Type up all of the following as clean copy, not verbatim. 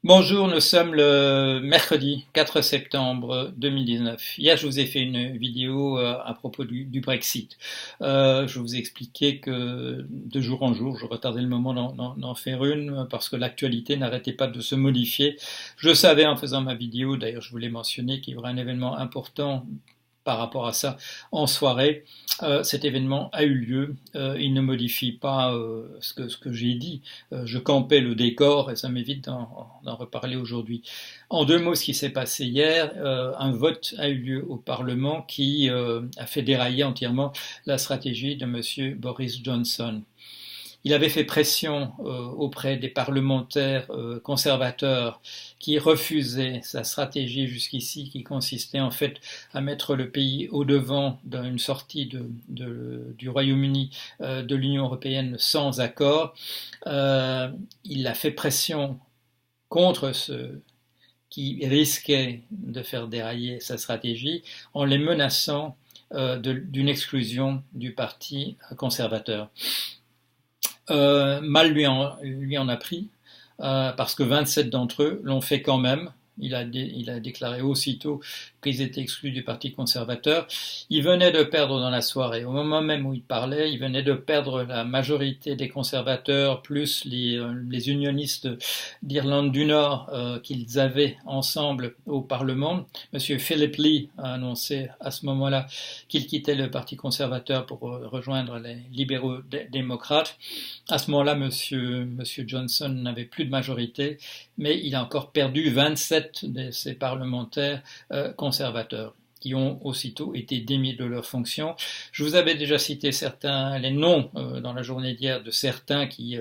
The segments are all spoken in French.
Bonjour, nous sommes le mercredi 4 septembre 2019. Hier, je vous ai fait une vidéo à propos du Brexit. Je vous ai expliqué que de jour en jour, je retardais le moment d'en faire une parce que l'actualité n'arrêtait pas de se modifier. Je savais en faisant ma vidéo, d'ailleurs je voulais mentionner qu'il y aura un événement important par rapport à ça en soirée. Cet événement a eu lieu. Il ne modifie pas ce que j'ai dit. Je campais le décor et ça m'évite d'en reparler aujourd'hui. En deux mots, ce qui s'est passé hier, un vote a eu lieu au Parlement qui a fait dérailler entièrement la stratégie de M. Boris Johnson. Il avait fait pression auprès des parlementaires conservateurs qui refusaient sa stratégie jusqu'ici, qui consistait en fait à mettre le pays au-devant d'une sortie du Royaume-Uni de l'Union européenne sans accord. Il a fait pression contre ceux qui risquaient de faire dérailler sa stratégie en les menaçant d'une exclusion du parti conservateur. Mal lui en a pris, parce que 27 d'entre eux l'ont fait quand même. Il a déclaré aussitôt qu'ils étaient exclus du Parti conservateur. Il venait de perdre dans la soirée. Au moment même où il parlait, il venait de perdre la majorité des conservateurs, plus les unionistes d'Irlande du Nord qu'ils avaient ensemble au Parlement. Monsieur Philip Lee a annoncé à ce moment-là qu'il quittait le Parti conservateur pour rejoindre les libéraux démocrates. À ce moment-là, monsieur Johnson n'avait plus de majorité, mais il a encore perdu 27 de ses parlementaires conservateurs qui ont aussitôt été démis de leurs fonctions. Je vous avais déjà cité les noms dans la journée d'hier de certains qui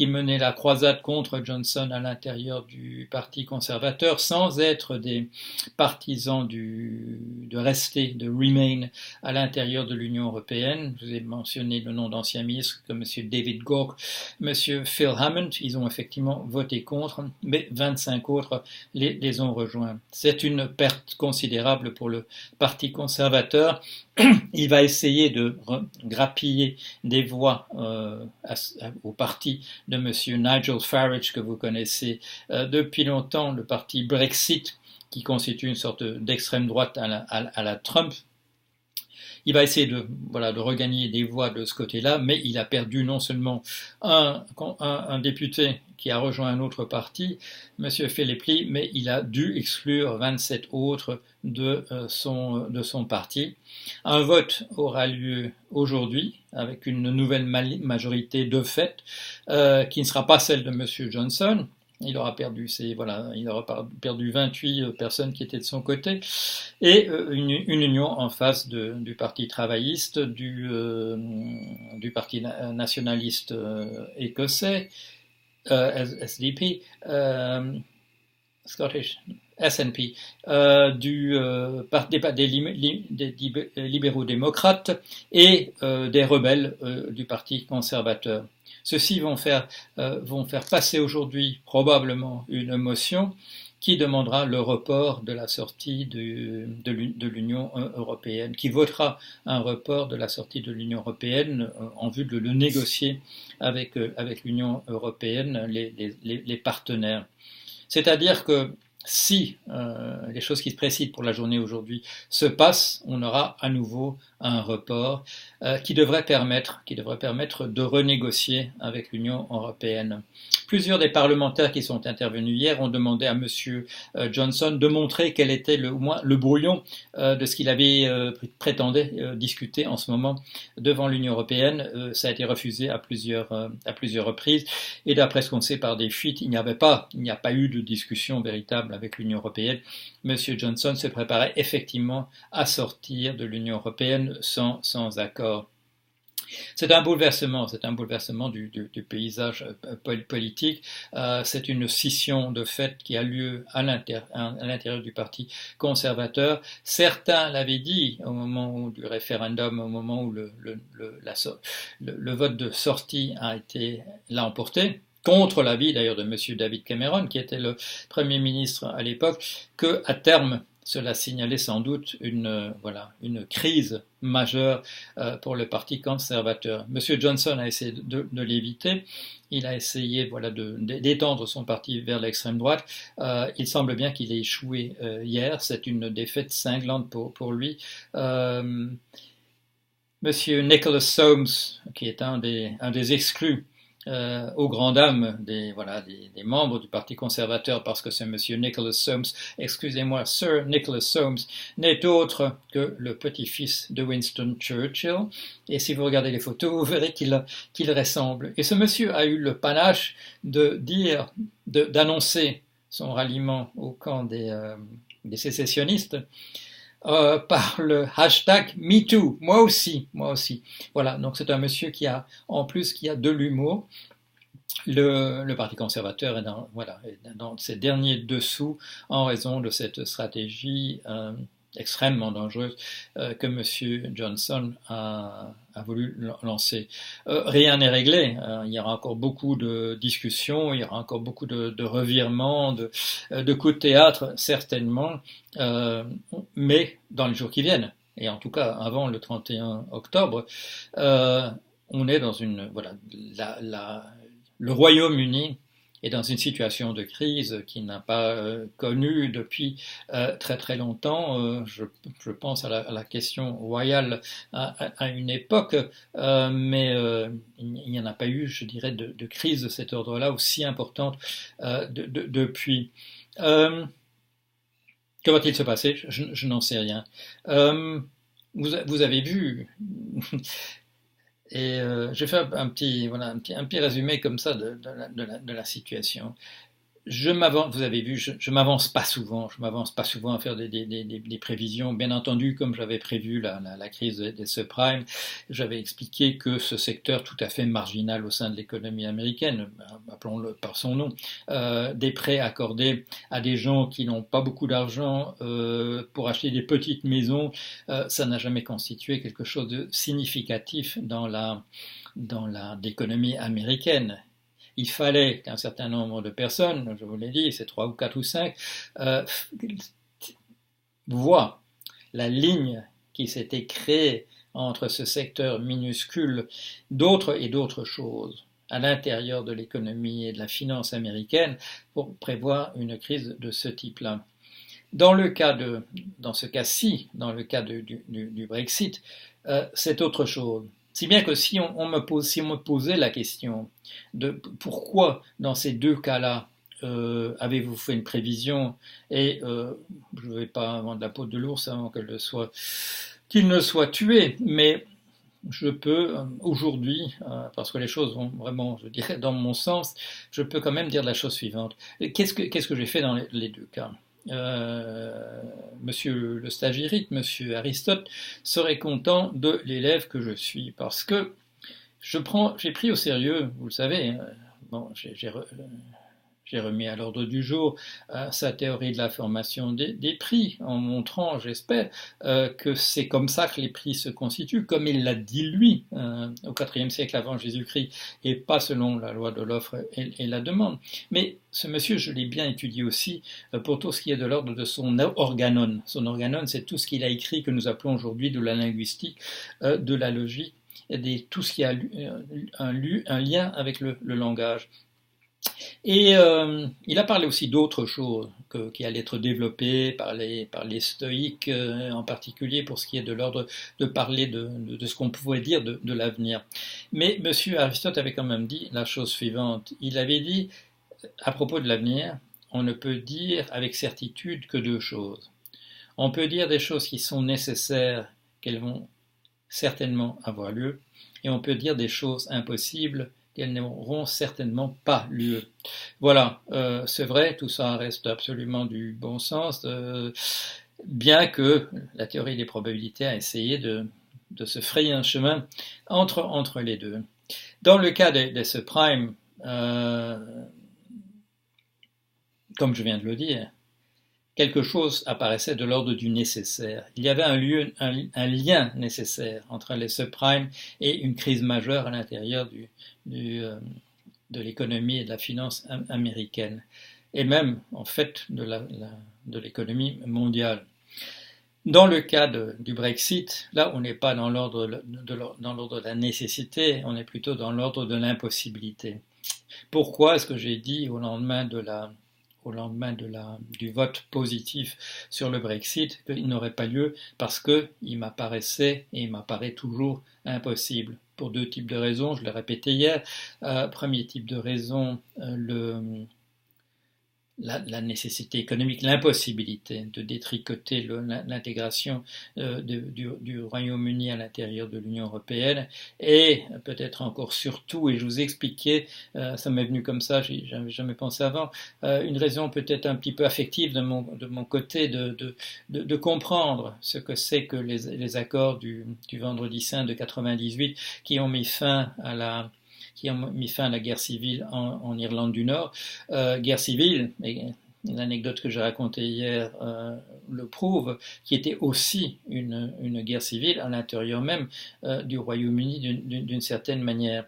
menaient la croisade contre Johnson à l'intérieur du Parti conservateur sans être des partisans de Remain à l'intérieur de l'Union européenne. Je vous ai mentionné le nom d'anciens ministres comme M. David Gauke, M. Phil Hammond. Ils ont effectivement voté contre, mais 25 autres les ont rejoints. C'est une perte considérable pour le Parti conservateur. Il va essayer de grappiller des voix au parti de M. Nigel Farage, que vous connaissez depuis longtemps, le parti Brexit, qui constitue une sorte d'extrême droite à la Trump. Il va essayer de regagner des voix de ce côté-là, mais il a perdu non seulement un député qui a rejoint un autre parti, M. Philip Lee, mais il a dû exclure 27 autres de son parti. Un vote aura lieu aujourd'hui avec une nouvelle majorité de fait, qui ne sera pas celle de M. Johnson. Il aura perdu 28 personnes qui étaient de son côté, et une union en face du Parti travailliste, du Parti nationaliste écossais, SDP, Scottish, SNP, des libéraux démocrates et des rebelles du Parti conservateur. Ceux-ci vont faire passer aujourd'hui probablement une motion qui demandera le report de la sortie de l'Union européenne, qui votera un report de la sortie de l'Union européenne en vue de le négocier avec l'Union européenne, les partenaires. C'est-à-dire que si les choses qui se précisent pour la journée aujourd'hui se passent, on aura à nouveau un report qui devrait permettre de renégocier avec l'Union européenne. Plusieurs des parlementaires qui sont intervenus hier ont demandé à M. Johnson de montrer quel était au moins le brouillon de ce qu'il avait prétendait discuter en ce moment devant l'Union européenne. Ça a été refusé à plusieurs reprises, et d'après ce qu'on sait par des fuites, il n'y a pas eu de discussion véritable avec l'Union européenne. M. Johnson se préparait effectivement à sortir de l'Union européenne sans accord. C'est un bouleversement du paysage politique. C'est une scission de fait qui a lieu à l'intérieur du Parti conservateur. Certains l'avaient dit au moment du référendum, au moment où le vote de sortie l'a emporté, contre l'avis d'ailleurs de M. David Cameron, qui était le Premier ministre à l'époque, qu'à terme, cela signalait sans doute une crise majeure pour le Parti conservateur. Monsieur Johnson a essayé de l'éviter. Il a essayé d'étendre son parti vers l'extrême droite. Il semble bien qu'il ait échoué hier. C'est une défaite cinglante pour lui. Monsieur Nicholas Soames, qui est un des exclus aux grandes dames des membres du Parti conservateur, parce que c'est Monsieur Nicholas Soames, excusez-moi, Sir Nicholas Soames, n'est autre que le petit-fils de Winston Churchill. Et si vous regardez les photos, vous verrez qu'il ressemble. Et ce monsieur a eu le panache d'annoncer son ralliement au camp des sécessionnistes par le hashtag MeToo, moi aussi. Voilà, donc c'est un monsieur qui a de l'humour. Le Parti conservateur est dans ses derniers dessous en raison de cette stratégie extrêmement dangereuse que M. Johnson a voulu lancer. Rien n'est réglé, il y aura encore beaucoup de discussions, il y aura encore beaucoup de revirements, de coups de théâtre, certainement, mais dans les jours qui viennent, et en tout cas avant le 31 octobre, on est dans le Royaume-Uni est dans une situation de crise qu'il n'a pas connue depuis très très longtemps. Je pense à la question royale à une époque, mais il n'y en a pas eu, je dirais, de crise de cet ordre-là aussi importante depuis. Que va-t-il se passer? Je n'en sais rien. Vous avez vu et j'ai fait un petit résumé comme ça de la situation. Vous avez vu, je m'avance pas souvent à faire des prévisions. Bien entendu, comme j'avais prévu la crise des subprimes, j'avais expliqué que ce secteur tout à fait marginal au sein de l'économie américaine, appelons-le par son nom, des prêts accordés à des gens qui n'ont pas beaucoup d'argent pour acheter des petites maisons, ça n'a jamais constitué quelque chose de significatif dans l'économie américaine. Il fallait qu'un certain nombre de personnes, je vous l'ai dit, c'est 3 ou 4 ou 5, voient la ligne qui s'était créée entre ce secteur minuscule d'autres choses à l'intérieur de l'économie et de la finance américaine pour prévoir une crise de ce type-là. Dans ce cas-ci, dans le cas du Brexit, c'est autre chose. Si bien que si on me posait la question de pourquoi dans ces deux cas-là avez-vous fait une prévision et je ne vais pas vendre la peau de l'ours avant qu'il ne soit tué, mais je peux aujourd'hui, parce que les choses vont vraiment, je dirais, dans mon sens, je peux quand même dire la chose suivante. Qu'est-ce que j'ai fait dans les deux cas? Monsieur le stagirite, monsieur Aristote, serait content de l'élève que je suis, parce que j'ai pris au sérieux, vous le savez, j'ai remis à l'ordre du jour sa théorie de la formation des prix, en montrant, j'espère, que c'est comme ça que les prix se constituent, comme il l'a dit lui, au IVe siècle avant Jésus-Christ, et pas selon la loi de l'offre et la demande. Mais ce monsieur, je l'ai bien étudié aussi pour tout ce qui est de l'ordre de son organon. Son organon, c'est tout ce qu'il a écrit que nous appelons aujourd'hui de la linguistique, de la logique, et tout ce qui a un lien avec le langage. Et il a parlé aussi d'autres choses qui allaient être développées par les stoïques, en particulier pour ce qui est de l'ordre de parler de ce qu'on pouvait dire de l'avenir. Mais M. Aristote avait quand même dit la chose suivante. Il avait dit, à propos de l'avenir, on ne peut dire avec certitude que deux choses. On peut dire des choses qui sont nécessaires, qu'elles vont certainement avoir lieu, et on peut dire des choses impossibles, qu'elles n'auront certainement pas lieu. Voilà, c'est vrai, tout ça reste absolument du bon sens, bien que la théorie des probabilités a essayé de se frayer un chemin entre les deux. Dans le cas des subprimes, comme je viens de le dire, quelque chose apparaissait de l'ordre du nécessaire. Il y avait un lien nécessaire entre les subprimes et une crise majeure à l'intérieur de l'économie et de la finance américaine, et même en fait de l'économie mondiale. Dans le cas du Brexit, là, on n'est pas dans l'ordre de la nécessité, on est plutôt dans l'ordre de l'impossibilité. Pourquoi est-ce que j'ai dit du vote positif sur le Brexit qu'il n'aurait pas lieu? Parce qu'il m'apparaissait et il m'apparaît toujours impossible. Pour deux types de raisons, je l'ai répété hier. Premier type de raison, la nécessité économique, l'impossibilité de détricoter l'intégration du Royaume-Uni à l'intérieur de l'Union européenne, et peut-être encore surtout, et je vous expliquais, ça m'est venu comme ça, j'y avais jamais pensé avant, une raison peut-être un petit peu affective de mon côté de comprendre ce que c'est que les accords du Vendredi Saint de 98 qui ont mis fin à la guerre civile en Irlande du Nord. Guerre civile, et l'anecdote que j'ai racontée hier le prouve, qui était aussi une guerre civile à l'intérieur même du Royaume-Uni d'une certaine manière.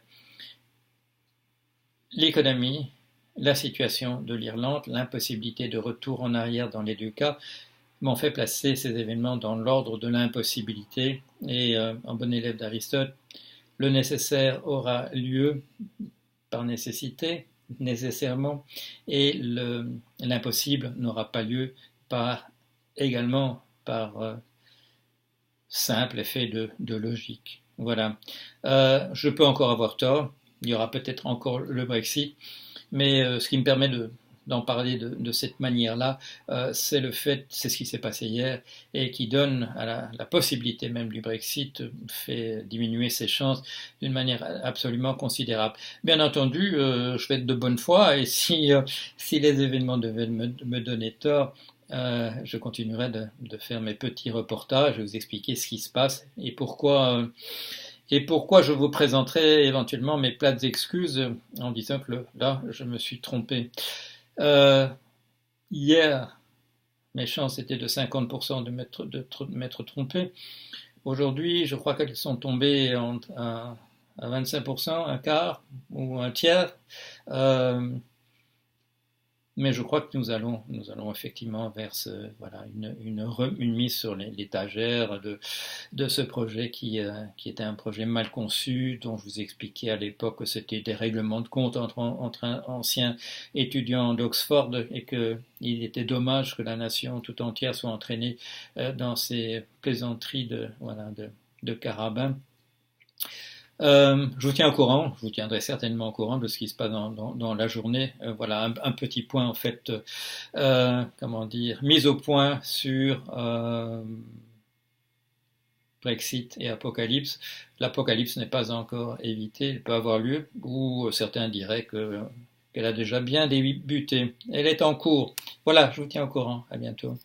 L'économie, la situation de l'Irlande, l'impossibilité de retour en arrière dans les deux cas, m'ont fait placer ces événements dans l'ordre de l'impossibilité, et en bon élève d'Aristote, le nécessaire aura lieu par nécessité, nécessairement, et l'impossible n'aura pas lieu également par simple effet de logique. Voilà. Je peux encore avoir tort, il y aura peut-être encore le Brexit, mais ce qui me permet d'en parler de cette manière-là, c'est ce qui s'est passé hier, et qui donne à la possibilité même du Brexit, fait diminuer ses chances d'une manière absolument considérable. Bien entendu, je vais être de bonne foi, et si les événements devaient me donner tort, je continuerai de faire mes petits reportages, vous expliquer ce qui se passe, et pourquoi je vous présenterai éventuellement mes plates excuses en disant que là, je me suis trompé. Hier, mes chances étaient de 50% de m'être trompé. Aujourd'hui, je crois qu'elles sont tombées à 25%, un quart ou un tiers. Mais je crois que nous allons effectivement vers une mise sur l'étagère de ce projet qui était un projet mal conçu, dont je vous expliquais à l'époque que c'était des règlements de compte entre anciens étudiants d'Oxford, et qu'il était dommage que la nation tout entière soit entraînée dans ces plaisanteries de carabins. Je vous tiens au courant, je vous tiendrai certainement au courant de ce qui se passe dans la journée. Voilà un petit point en fait, mise au point sur Brexit et Apocalypse. L'Apocalypse n'est pas encore évitée, elle peut avoir lieu, ou certains diraient qu'elle a déjà bien débuté. Elle est en cours. Voilà, je vous tiens au courant, à bientôt.